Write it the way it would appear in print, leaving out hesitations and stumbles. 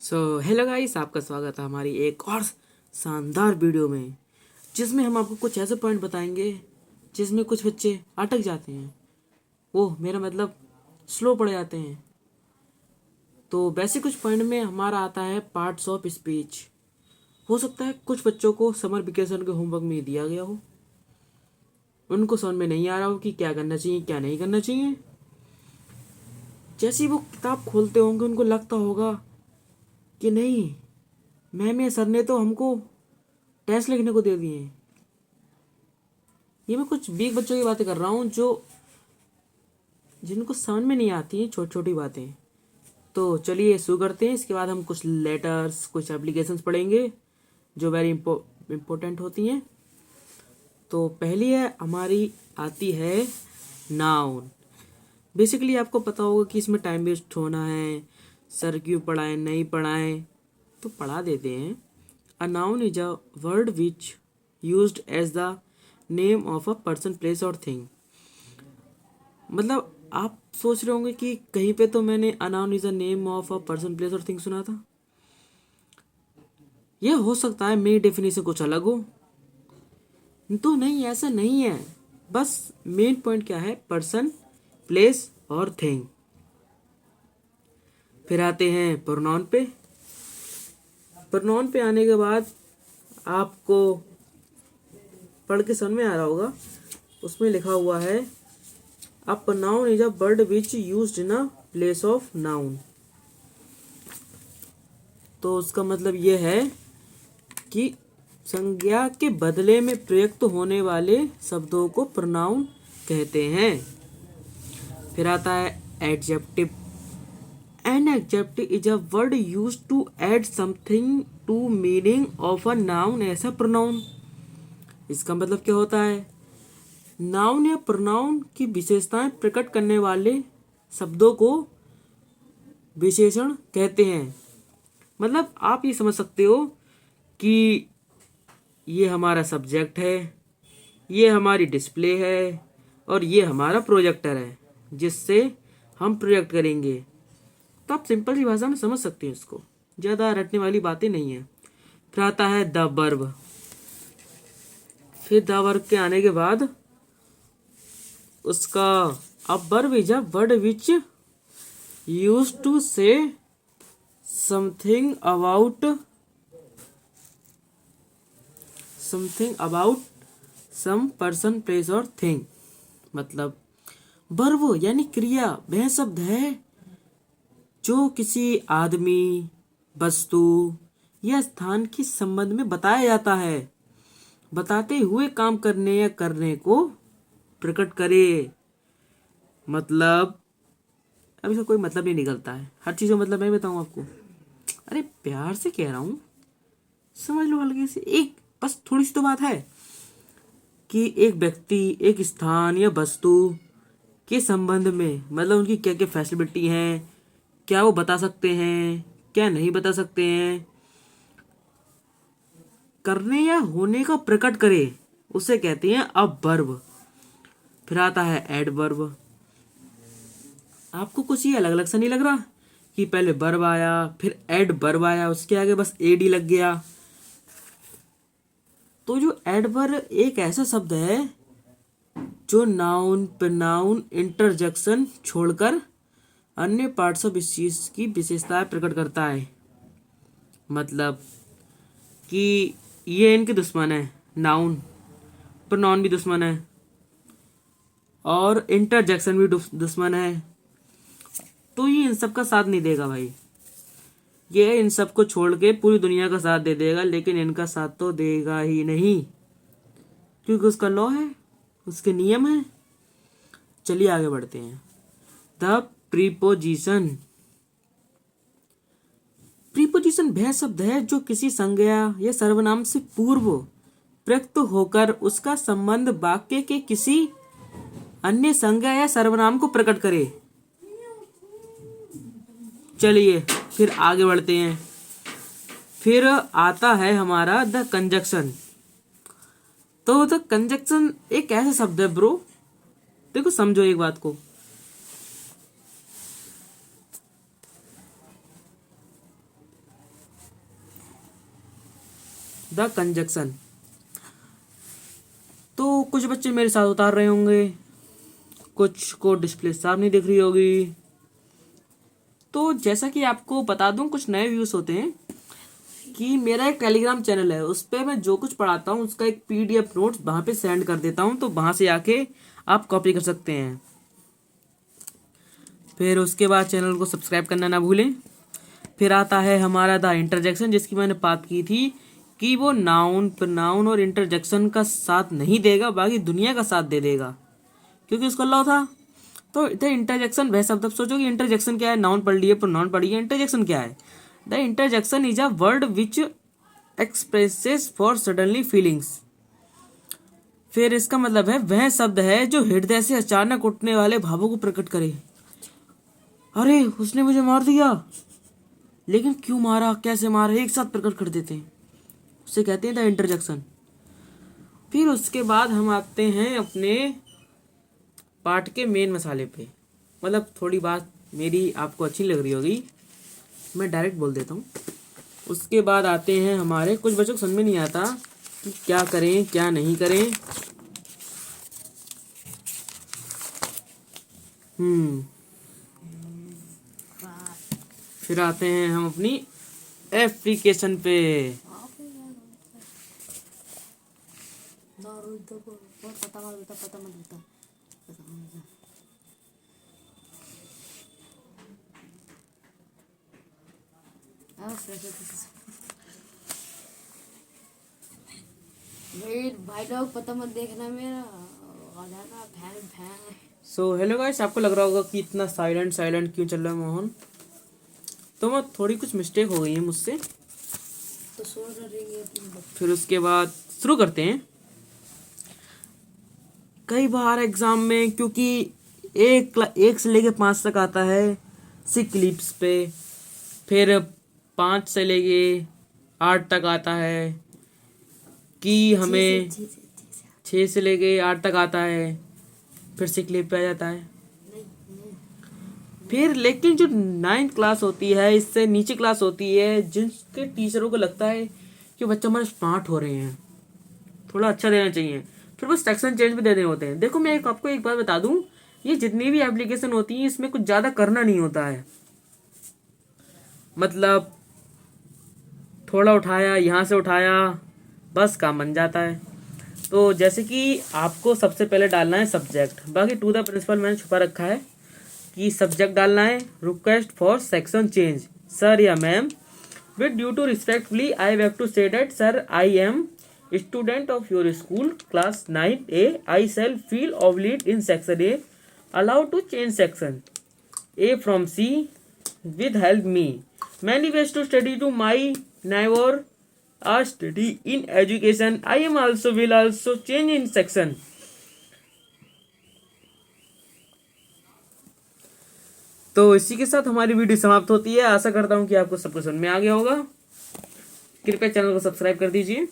Hello guys, आपका स्वागत है हमारी एक और शानदार वीडियो में, जिसमें हम आपको कुछ ऐसे पॉइंट बताएंगे जिसमें कुछ बच्चे अटक जाते हैं। वो मेरा मतलब स्लो पड़ जाते हैं। तो वैसे कुछ पॉइंट में हमारा आता है पार्ट्स ऑफ स्पीच। हो सकता है कुछ बच्चों को समर वेकेशन के होमवर्क में दिया गया हो, उनको समझ में नहीं आ रहा हो कि क्या करना चाहिए क्या नहीं करना चाहिए। जैसे ही वो किताब खोलते होंगे उनको लगता होगा कि नहीं, मैम या सर ने तो हमको टेस्ट लिखने को दे दिए हैं। ये मैं कुछ वीक बच्चों की बातें कर रहा हूँ जो जिनको समझ में नहीं आती हैं छोटी छोटी बातें। तो चलिए शुरू करते हैं। इसके बाद हम कुछ लेटर्स, कुछ एप्लीकेशंस पढ़ेंगे जो वेरी इम्पोर्टेंट होती हैं। तो पहली है हमारी आती है नाउन। बेसिकली आपको पता होगा कि इसमें टाइम वेस्ट होना है, सर क्यों पढ़ाएं नहीं पढ़ाएं, तो पढ़ा देते हैं। A noun is a word which used as the name of a person, place और थिंग। मतलब आप सोच रहे होंगे कि कहीं पे तो मैंने अ noun is a name of a person, place और थिंग सुना था। यह हो सकता है मेरी डेफिनेशन कुछ अलग हो, तो नहीं, ऐसा नहीं है। बस मेन पॉइंट क्या है, पर्सन, प्लेस और थिंग। फिर आते हैं प्रोनाउन पे। प्रोनाउन पे आने के बाद आपको पढ़ के समझ में आ रहा होगा, उसमें लिखा हुआ है अ pronoun is a word which used in a place of noun. तो उसका मतलब ये है कि संज्ञा के बदले में प्रयुक्त होने वाले शब्दों को प्रोनाउन कहते हैं। फिर आता है adjective. An adjective is a word use to add something to meaning of a noun as a pronoun. इसका मतलब क्या होता है, नाउन या प्रोनाउन की विशेषताएं प्रकट करने वाले शब्दों को विशेषण कहते हैं। मतलब आप ये समझ सकते हो कि ये हमारा सब्जेक्ट है, ये हमारी डिस्प्ले है और ये हमारा प्रोजेक्टर है जिससे हम प्रोजेक्ट करेंगे। तो आप सिंपल सी भाषा में समझ सकते हैं इसको, ज़्यादा रटने वाली बातें नहीं है। फिर आता है द वर्ब। फिर द वर्ब के आने के बाद उसका अब verb is a word which use to say something about some person, place और थिंग। मतलब वर्ब यानी क्रिया वह शब्द है जो किसी आदमी, वस्तु या स्थान के संबंध में बताया जाता है, बताते हुए काम करने या करने को प्रकट करे। मतलब अब इसका कोई मतलब नहीं निकलता है, हर चीज़ का मतलब मैं बताऊँ आपको। अरे प्यार से कह रहा हूँ, समझ लो हल्के से। एक बस थोड़ी सी तो बात है कि एक व्यक्ति, एक स्थान या वस्तु के संबंध में, मतलब उनकी क्या क्या फैसिलिटी हैं, क्या वो बता सकते हैं क्या नहीं बता सकते हैं, करने या होने का प्रकट करे, उसे कहते हैं अब वर्ब। फिर आता है एडवर्ब। आपको कुछ ये अलग अलग सा नहीं लग रहा कि पहले वर्ब आया फिर एडवर्ब आया, उसके आगे बस एडी लग गया। तो जो एडवर्ब एक ऐसा शब्द है जो नाउन, प्रोनाउन, इंटरजेक्शन छोड़कर अन्य पार्ट्स ऑफ इस चीज की विशेषताएं प्रकट करता है। मतलब कि ये इनके दुश्मन है, नाउन, प्रोनाउन भी दुश्मन है और इंटरजेक्शन भी दुश्मन है। तो ये इन सब का साथ नहीं देगा भाई, ये इन सब को छोड़ के पूरी दुनिया का साथ दे देगा, लेकिन इनका साथ तो देगा ही नहीं, क्योंकि उसका लॉ है, उसके नियम है। चलिए आगे बढ़ते हैं। The preposition. प्रीपोजिशन वह शब्द है जो किसी संज्ञा या सर्वनाम से पूर्व प्रयुक्त होकर उसका संबंध वाक्य के किसी अन्य संज्ञा या सर्वनाम को प्रकट करे। चलिए फिर आगे बढ़ते हैं। फिर आता है हमारा द कंजक्शन। तो द कंजक्शन एक ऐसा शब्द है ब्रो, देखो समझो एक बात को, द कंजक्शन। तो कुछ बच्चे मेरे साथ उतार रहे होंगे, कुछ को डिस्प्ले साफ नहीं दिख रही होगी। तो जैसा कि आपको बता दूं, कुछ नए व्यूज़ होते हैं कि मेरा एक टेलीग्राम चैनल है, उस पर मैं जो कुछ पढ़ाता हूँ उसका एक PDF नोट्स वहाँ पे सेंड कर देता हूँ, तो वहाँ से आके आप कॉपी कर सकते हैं। फिर उसके बाद चैनल को सब्सक्राइब करना ना भूलें। फिर आता है हमारा द इंटरजेक्शन, जिसकी मैंने बात की थी कि वो नाउन, प्रोनाउन और इंटरजेक्शन का साथ नहीं देगा, बाकी दुनिया का साथ दे देगा, क्योंकि उसको अल्लाह था। तो द इंटरजेक्शन, वह शब्द, अब सोचो कि इंटरजेक्शन क्या है। नाउन पढ़ लिए, प्रोनाउन पढ़िए, इंटरजेक्शन क्या है। The interjection is a word which expresses for suddenly feelings. फिर इसका मतलब है वह शब्द है जो हृदय से अचानक उठने वाले भावों को प्रकट करे। अरे उसने मुझे मार दिया, लेकिन क्यों मारा, कैसे मारा, एक साथ प्रकट कर देते हैं, उसे कहते हैं द इंटरजेक्शन। फिर उसके बाद हम आते हैं अपने पाठ के मेन मसाले पे। मतलब थोड़ी बात मेरी आपको अच्छी लग रही होगी, मैं डायरेक्ट बोल देता हूँ। उसके बाद आते हैं हमारे, कुछ बच्चों को समझ में नहीं आता कि क्या करें क्या नहीं करें। फिर आते हैं हम अपनी एप्लीकेशन पे। भाई लोग पता मत देखना मेरा, आ जाना fan fan. So hello guys, आपको लग रहा होगा कि इतना साइलेंट साइलेंट क्यों चल रहा है मोहन। तो मैं थोड़ी कुछ मिस्टेक हो गई है मुझसे, तो सुन रहेंगे। फिर उसके बाद शुरू करते हैं। कई बार एग्जाम में, क्योंकि एक से लेके 5 तक आता है सिक लिप्स पे, फिर 5 से लेके 8 तक आता है कि हमें 6 से लेके 8 तक आता है, फिर सिक लिप पे आ जाता है। फिर लेकिन जो 9th क्लास होती है, इससे नीचे क्लास होती है, जिनके टीचरों को लगता है कि बच्चे हमारे स्मार्ट हो रहे हैं, थोड़ा अच्छा देना चाहिए, फिर वो सेक्शन चेंज भी देने होते हैं। देखो मैं आपको एक बात बता दूं, ये जितनी भी एप्लीकेशन होती है इसमें कुछ ज़्यादा करना नहीं होता है। मतलब थोड़ा उठाया, यहाँ से उठाया, बस काम बन जाता है। तो जैसे कि आपको सबसे पहले डालना है सब्जेक्ट, बाकी टू द प्रिंसिपल मैंने छुपा रखा है कि सब्जेक्ट डालना है। Request for section change, sir या ma'am, with due to respectfully I have to say that sir I am student of your school class 9A, I shall feel obligated in section A, allow to change section A from C with help me. Many ways to study to my neighbor are study in education. I am also will also change in section. तो इसी के साथ हमारी video समाप्त होती है। आशा करता हूँ कि आपको सब कुछ समझ में आ गया होगा। कृपया चैनल को सब्सक्राइब कर दीजिए।